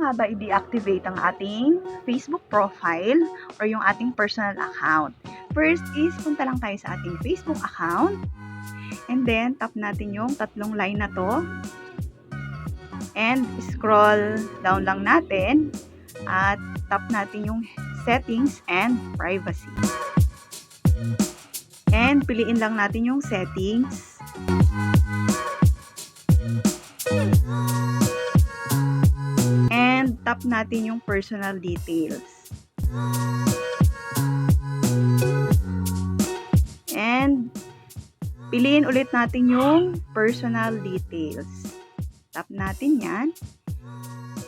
nga ba i-deactivate ang ating Facebook profile or yung ating personal account? First is, punta lang tayo sa ating Facebook account. And then, tap natin yung tatlong line na to. And scroll down lang natin. At tap natin yung settings and privacy. And piliin lang natin yung settings. And tap natin yung personal details. And piliin ulit natin yung personal details. Tap natin yan.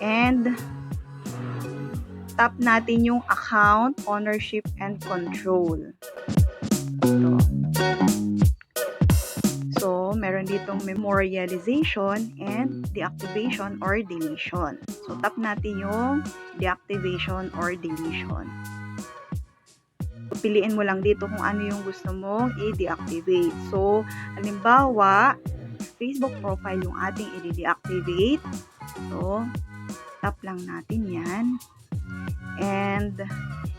And tap natin yung account, ownership, and control. Ito. So, meron ditong memorialization and deactivation or deletion. So, tap natin yung deactivation or deletion. Piliin mo lang dito kung ano yung gusto mong i-deactivate. So, halimbawa, Facebook profile yung ating i-deactivate. So, tap lang natin yan. And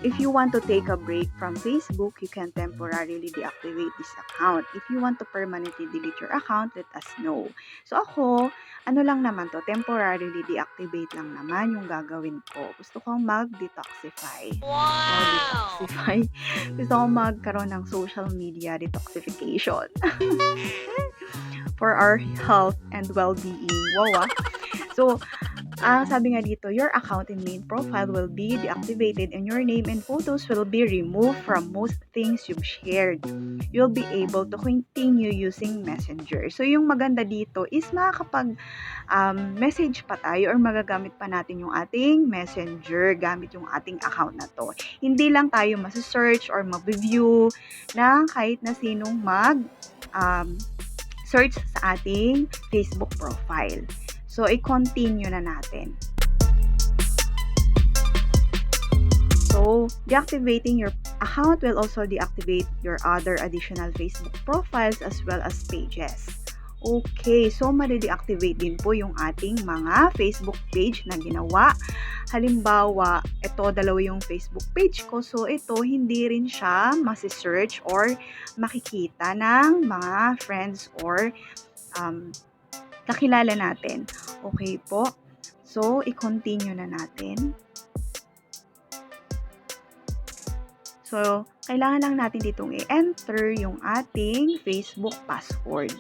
if you want to take a break from Facebook, you can temporarily deactivate this account. If you want to permanently delete your account, let us know. So ako, ano lang naman to, temporarily deactivate lang naman yung gagawin ko. Gusto kong mag-detoxify. Wow! Detoxify. Gusto kong magkaroon ng social media detoxification. For our health and well-being. Wow, ah. So, sabi nga dito, your account and main profile will be deactivated and your name and photos will be removed from most things you've shared. You'll be able to continue using Messenger. So, yung maganda dito is makakapag message pa tayo or magagamit pa natin yung ating Messenger gamit yung ating account na to. Hindi lang tayo masusearch or mabiview na kahit na sinong search sa ating Facebook profile. So, i-continue na natin. So, deactivating your account will also deactivate your other additional Facebook profiles as well as pages. Okay, so madi-deactivate din po yung ating mga Facebook page na ginawa. Halimbawa, ito dalawa yung Facebook page ko. So, ito hindi rin siya masi-search or makikita ng mga friends or kakilala natin. Okay po. So, i-continue na natin. So, kailangan lang natin ditong i-enter yung ating Facebook password.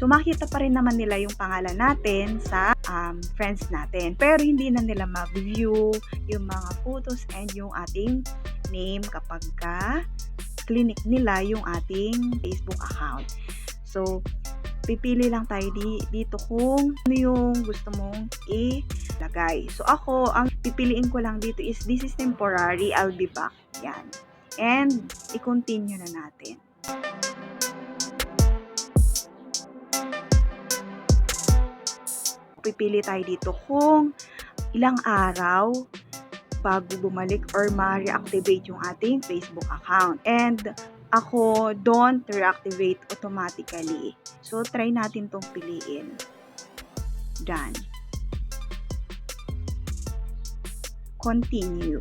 So, makita pa rin naman nila yung pangalan natin sa friends natin. Pero hindi na nila ma-view yung mga photos and yung ating name kapag clinic nila yung ating Facebook account. So, pipili lang tayo dito kung ano yung gusto mong ilagay. So, ako, ang pipiliin ko lang dito is this is temporary, I'll be back. Yan. And, i-continue na natin. Pipili tayo dito kung ilang araw bago bumalik or ma-reactivate yung ating Facebook account. And ako, don't reactivate automatically. So, try natin tong piliin. Done. Continue.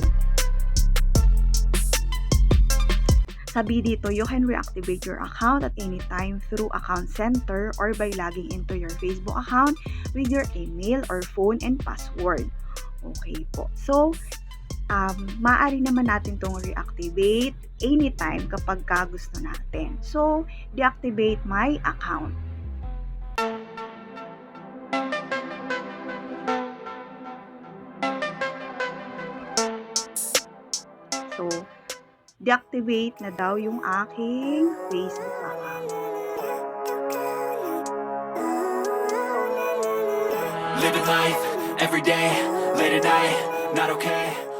Sabi dito, you can reactivate your account at any time through Account Center or by logging into your Facebook account with your email or phone and password. Okay po. So, maaari naman natin itong reactivate anytime kapag gusto natin. So, deactivate my account. So, deactivate na daw yung aking Facebook account. Living life, every day, late at night, not okay.